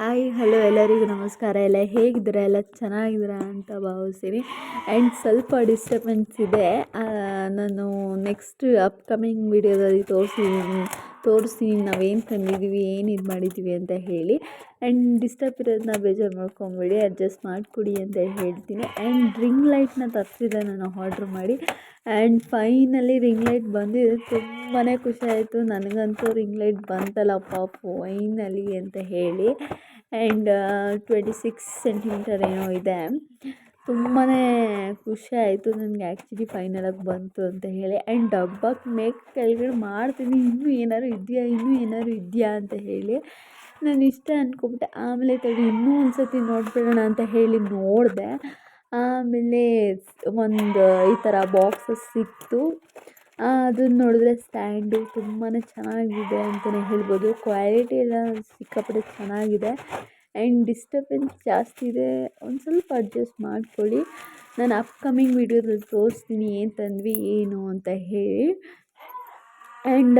Hi hello ಎಲ್ಲರಿಗೂ ನಮಸ್ಕಾರ. ಎಲ್ಲ ಹೇಗಿದ್ದೀರಾ? ಎಲ್ಲ ಚೆನ್ನಾಗಿದ್ದೀರಾ ಅಂತ ಭಾವಿಸ್ತೀನಿ. ಆ್ಯಂಡ್ ಸ್ವಲ್ಪ ಡಿಸ್ಟರ್ಬೆನ್ಸ್ ಇದೆ. ನಾನು ನೆಕ್ಸ್ಟ್ ಅಪ್ಕಮಿಂಗ್ ವೀಡಿಯೋದಲ್ಲಿ ತೋರಿಸ್ತೀನಿ ನಾವೇನು ತಂದಿದ್ದೀವಿ, ಏನು ಇದು ಮಾಡಿದ್ದೀವಿ ಅಂತ ಹೇಳಿ. ಆ್ಯಂಡ್ ಡಿಸ್ಟರ್ಬ್ ಇರೋದನ್ನ ಬೇಜಾರು ಮಾಡ್ಕೊಂಬಿಡಿ, ಅಡ್ಜಸ್ಟ್ ಮಾಡಿಕೊಡಿ ಅಂತ ಹೇಳ್ತೀನಿ. ಆ್ಯಂಡ್ ರಿಂಗ್ ಲೈಟ್ನ ತರಿಸಿದೆ ನಾನು ಆರ್ಡ್ರ್ ಮಾಡಿ. ಆ್ಯಂಡ್ ಫೈನಲಿ ರಿಂಗ್ ಲೈಟ್ ಬಂದಿದೆ. ತುಂಬಾ ಖುಷಿ ಆಯಿತು ನನಗಂತೂ. ರಿಂಗ್ ಲೈಟ್ ಬಂತಲ್ಲಪ್ಪ ಫೈನಲಿ ಅಂತ ಹೇಳಿ. ಆ್ಯಂಡ್ 26 ಸೆಂಟಿಮೀಟರ್ ಏನೋ ಇದೆ. ತುಂಬಾ ಖುಷಿ ಆಯಿತು ನನಗೆ ಆ್ಯಕ್ಚುಲಿ ಫೈನಲಾಗಿ ಬಂತು ಅಂತ ಹೇಳಿ. ಆ್ಯಂಡ್ ಡಬ್ಬಕ್ಕೆ ಕೆಳಗಡೆ ಮಾಡ್ತೀನಿ, ಇನ್ನೂ ಏನಾದ್ರು ಇದೆಯಾ ಅಂತ ಹೇಳಿ ನಾನು ಇಷ್ಟ ಅಂದ್ಕೊಬಿಟ್ಟೆ. ಆಮೇಲೆ ತಡಿ ಇನ್ನೂ ಒಂದು ಸತಿ ನೋಡ್ಬಿಡೋಣ ಅಂತ ಹೇಳಿ ನೋಡಿದೆ. ಆಮೇಲೆ ಒಂದು ಈ ಥರ ಬಾಕ್ಸಸ್ ಸಿಕ್ತು. ಅದನ್ನು ನೋಡಿದ್ರೆ ಸ್ಟ್ಯಾಂಡು ತುಂಬಾ ಚೆನ್ನಾಗಿದೆ ಅಂತಲೇ ಹೇಳ್ಬೋದು. ಕ್ವಾಲಿಟಿ ಎಲ್ಲ ಸಿಕ್ಕಾಪಟ್ಟೆ ಚೆನ್ನಾಗಿದೆ. ಆ್ಯಂಡ್ ಡಿಸ್ಟರ್ಬೆನ್ಸ್ ಜಾಸ್ತಿ ಇದೆ, ಒಂದು ಸ್ವಲ್ಪ ಅಡ್ಜಸ್ಟ್ ಮಾಡ್ಕೊಳ್ಳಿ. ನಾನು ಅಪ್ಕಮಿಂಗ್ ವೀಡಿಯೋದಲ್ಲಿ ತೋರಿಸ್ತೀನಿ ಏನು ತಂದ್ವಿ ಏನು ಅಂತ ಹೇಳಿ. ಆ್ಯಂಡ್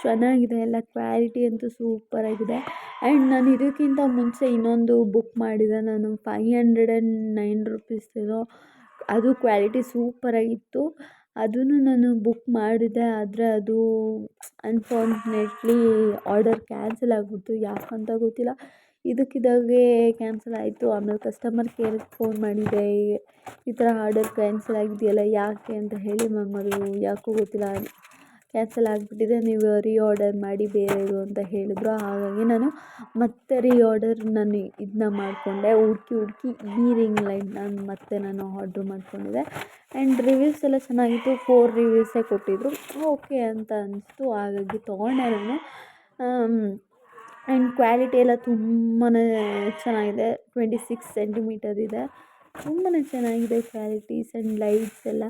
ಚೆನ್ನಾಗಿದೆ, ಎಲ್ಲ ಕ್ವಾಲಿಟಿ ಅಂತೂ ಸೂಪರಾಗಿದೆ. ಆ್ಯಂಡ್ ನಾನು ಇದಕ್ಕಿಂತ ಮುಂಚೆ ಇನ್ನೊಂದು ಬುಕ್ ಮಾಡಿದೆ ನಾನು, 509 ರುಪೀಸ್ದು. ಅದು ಕ್ವಾಲಿಟಿ ಸೂಪರಾಗಿತ್ತು. ಅದನ್ನು ನಾನು ಬುಕ್ ಮಾಡಿದೆ, ಆದರೆ ಅದು ಅನ್ಫಾರ್ಚುನೇಟ್ಲಿ ಆರ್ಡರ್ ಕ್ಯಾನ್ಸಲ್ ಆಗಿಬಿಡ್ತು. ಯಾಕಂತ ಗೊತ್ತಿಲ್ಲ, ಇದಕ್ಕಿದ್ದಾಗೆ ಕ್ಯಾನ್ಸಲ್ ಆಯಿತು. ಆಮೇಲೆ ಕಸ್ಟಮರ್ ಕೇರ್ಗೆ ಫೋನ್ ಮಾಡಿದೆ, ಈ ಥರ ಆರ್ಡರ್ ಕ್ಯಾನ್ಸಲ್ ಆಗಿದೆಯಲ್ಲ ಯಾಕೆ ಅಂತ ಹೇಳಿ. ಮ್ಯಾಮ್ ಅದು ಯಾಕೋ ಗೊತ್ತಿಲ್ಲ ಕ್ಯಾನ್ಸಲ್ ಆಗಿಬಿಟ್ಟಿದೆ, ನೀವು ಆರ್ಡರ್ ಮಾಡಿ ಬೇರೆದು ಅಂತ ಹೇಳಿದ್ರು. ಹಾಗಾಗಿ ನಾನು ಮತ್ತೆ ನಾನು ಇದನ್ನ ಮಾಡಿಕೊಂಡೆ, ಹುಡುಕಿ ಈ ರಿಂಗ್ ಲೈಟ್ನ ನಾನು ಆರ್ಡ್ರ್ ಮಾಡ್ಕೊಂಡಿದ್ದೆ. ಆ್ಯಂಡ್ ರಿವ್ಯೂಸ್ ಎಲ್ಲ ಚೆನ್ನಾಗಿತ್ತು, 4 ರಿವ್ಯೂಸೇ ಕೊಟ್ಟಿದ್ರು. ಓಕೆ ಅಂತ ಅನಿಸ್ತು, ಹಾಗಾಗಿ ತೊಗೊಂಡೆ ನಾನು. ಆ್ಯಂಡ್ ಕ್ವಾಲಿಟಿ ಎಲ್ಲ ತುಂಬಾ ಚೆನ್ನಾಗಿದೆ. 26 ಸೆಂಟಿಮೀಟರ್ ಇದೆ, ತುಂಬಾ ಚೆನ್ನಾಗಿದೆ ಕ್ವಾಲಿಟೀಸ್ ಆ್ಯಂಡ್ ಲೈಟ್ಸ್ ಎಲ್ಲ.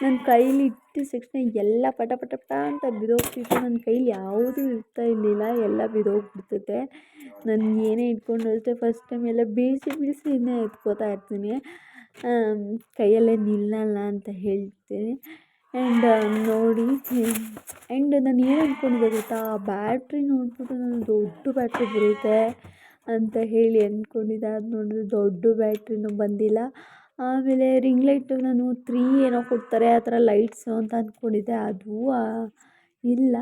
ನನ್ನ ಕೈಲಿ ಇಟ್ಟಿದ ತಕ್ಷಣ ಎಲ್ಲ ಪಟ ಪಟ ಪಟ ಅಂತ ಬಿದ್ದೋಗ್ತಿತ್ತು. ನನ್ನ ಕೈಲಿ ಯಾವುದೂ ಇರ್ತಾ ಇರಲಿಲ್ಲ, ಎಲ್ಲ ಬಿದ್ದೋಗ್ಬಿಡ್ತಿದೆ. ನಾನು ಏನೇ ಇಟ್ಕೊಂಡು ಅಷ್ಟೇ ಫಸ್ಟ್ ಟೈಮ್ ಎಲ್ಲ ಬೀಳಿಸಿ ಇನ್ನೂ ಎತ್ಕೋತಾ ಇರ್ತೀನಿ, ಕೈಯಲ್ಲೇ ನಿಲ್ಲಲ್ಲ ಅಂತ ಹೇಳ್ತೀನಿ. ಆ್ಯಂಡ್ ನೋಡಿ, ಆ್ಯಂಡ್ ನಾನು ಏನು ಅಂದ್ಕೊಂಡಿದ್ದೆ ಗೊತ್ತಾ, ಬ್ಯಾಟ್ರಿ ನೋಡ್ಬಿಟ್ಟು ನಾನು ದೊಡ್ಡ ಬ್ಯಾಟ್ರಿ ಬರುತ್ತೆ ಅಂತ ಹೇಳಿ ಅಂದ್ಕೊಂಡಿದ್ದೆ. ಅದು ನೋಡಿದ್ರೆ ದೊಡ್ಡ ಬ್ಯಾಟ್ರಿನೂ ಬಂದಿಲ್ಲ. ಆಮೇಲೆ ರಿಂಗ್ ಲೈಟು ನಾನು 3 ಏನೋ ಕೊಡ್ತಾರೆ ಆ ಥರ ಲೈಟ್ಸು ಅಂತ ಅಂದ್ಕೊಂಡಿದ್ದೆ, ಅದು ಇಲ್ಲ.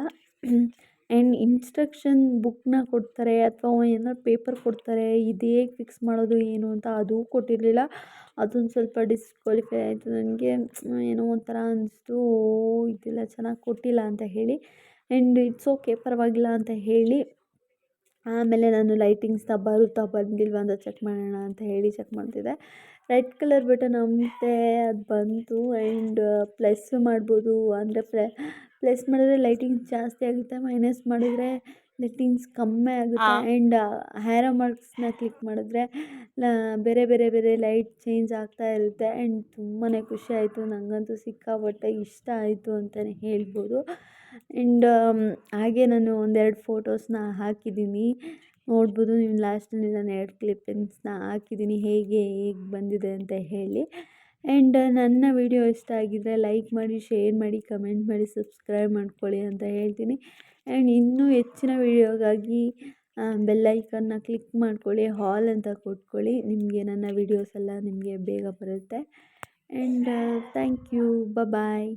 ಆ್ಯಂಡ್ ಇನ್ಸ್ಟ್ರಕ್ಷನ್ ಬುಕ್ನ ಕೊಡ್ತಾರೆ ಅಥವಾ ಏನೋ ಪೇಪರ್ ಕೊಡ್ತಾರೆ, ಇದು ಹೇಗೆ ಫಿಕ್ಸ್ ಮಾಡೋದು ಏನು ಅಂತ ಅದೂ ಕೊಟ್ಟಿರಲಿಲ್ಲ. ಅದೊಂದು ಸ್ವಲ್ಪ ಡಿಸ್ಕ್ವಾಲಿಫೈ ಆಯಿತು ನನಗೆ. ಏನೋ ಒಂಥರ ಅನಿಸ್ತು, ಇದೆಲ್ಲ ಚೆನ್ನಾಗಿ ಕೊಟ್ಟಿಲ್ಲ ಅಂತ ಹೇಳಿ. ಆ್ಯಂಡ್ ಇಟ್ಸ್ ಓಕೆ, ಪರವಾಗಿಲ್ಲ ಅಂತ ಹೇಳಿ ಆಮೇಲೆ ನಾನು ಲೈಟಿಂಗ್ಸ್ನ ಬರುತ್ತಾ ಬಂದಿಲ್ವಾ ಅಂತ ಚೆಕ್ ಮಾಡೋಣ ಅಂತ ಹೇಳಿ ಚೆಕ್ ಮಾಡ್ತಿದ್ದೆ. ರೆಡ್ ಕಲರ್ ಬಟನ್ ಅಮುತ್ತೆ, ಅದು ಬಂತು. ಆ್ಯಂಡ್ ಪ್ಲಸ್ ಮಾಡ್ಬೋದು, ಅಂದರೆ ಪ್ಲಸ್ ಮಾಡಿದ್ರೆ ಲೈಟಿಂಗ್ಸ್ ಜಾಸ್ತಿ ಆಗುತ್ತೆ, ಮೈನಸ್ ಮಾಡಿದ್ರೆ ಲೈಟಿಂಗ್ಸ್ ಕಮ್ಮಿ ಆಗುತ್ತೆ. ಆ್ಯಂಡ್ ಹ್ಯಾರೋ ಮಾರ್ಕ್ಸ್ನ ಕ್ಲಿಕ್ ಮಾಡಿದ್ರೆ ಬೇರೆ ಬೇರೆ ಬೇರೆ ಲೈಟ್ ಚೇಂಜ್ ಆಗ್ತಾ ಇರುತ್ತೆ. ಆ್ಯಂಡ್ ತುಂಬಾ ಖುಷಿ ಆಯಿತು, ನನಗಂತೂ ಸಿಕ್ಕಾಪಟ್ಟೆ ಇಷ್ಟ ಆಯಿತು ಅಂತಲೇ ಹೇಳ್ಬೋದು. ಆ್ಯಂಡ್ ಹಾಗೆ ನಾನು ಒಂದೆರಡು ಫೋಟೋಸ್ನ ಹಾಕಿದ್ದೀನಿ, ನೋಡ್ಬೋದು ನೀವು. ಲಾಸ್ಟಲ್ಲಿ ನಾನು 2 ಕ್ಲಿಪ್ಪಿಂಗ್ಸ್ನ ಹಾಕಿದ್ದೀನಿ, ಹೇಗೆ ಬಂದಿದೆ ಅಂತ ಹೇಳಿ. ಆ್ಯಂಡ್ ನನ್ನ ವಿಡಿಯೋ ಇಷ್ಟ ಆಗಿದ್ದರೆ ಲೈಕ್ ಮಾಡಿ, ಶೇರ್ ಮಾಡಿ, ಕಮೆಂಟ್ ಮಾಡಿ, ಸಬ್ಸ್ಕ್ರೈಬ್ ಮಾಡ್ಕೊಳ್ಳಿ ಅಂತ ಹೇಳ್ತೀನಿ. ಆ್ಯಂಡ್ ಇನ್ನೂ ಹೆಚ್ಚಿನ ವೀಡಿಯೋಗಾಗಿ ಬೆಲ್ ಐಕನ್ನ ಕ್ಲಿಕ್ ಮಾಡ್ಕೊಳ್ಳಿ, ಹಾಲ್ ಅಂತ ಕೊಟ್ಕೊಳ್ಳಿ, ನಿಮಗೆ ನನ್ನ ವೀಡಿಯೋಸ್ ಎಲ್ಲ ನಿಮಗೆ ಬೇಗ ಬರುತ್ತೆ. And thank you, bye.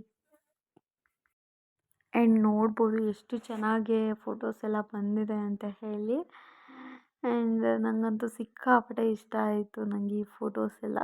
And ನೋಡ್ಬೋದು ಎಷ್ಟು ಚೆನ್ನಾಗಿ ಫೋಟೋಸ್ ಎಲ್ಲ ಬಂದಿದೆ ಅಂತ ಹೇಳಿ. ಆ್ಯಂಡ್ ನನಗಂತೂ ಸಿಕ್ಕಾಪಟ್ಟೆ ಇಷ್ಟ ಆಯಿತು ನನಗೆ ಈ ಫೋಟೋಸ್ ಎಲ್ಲ.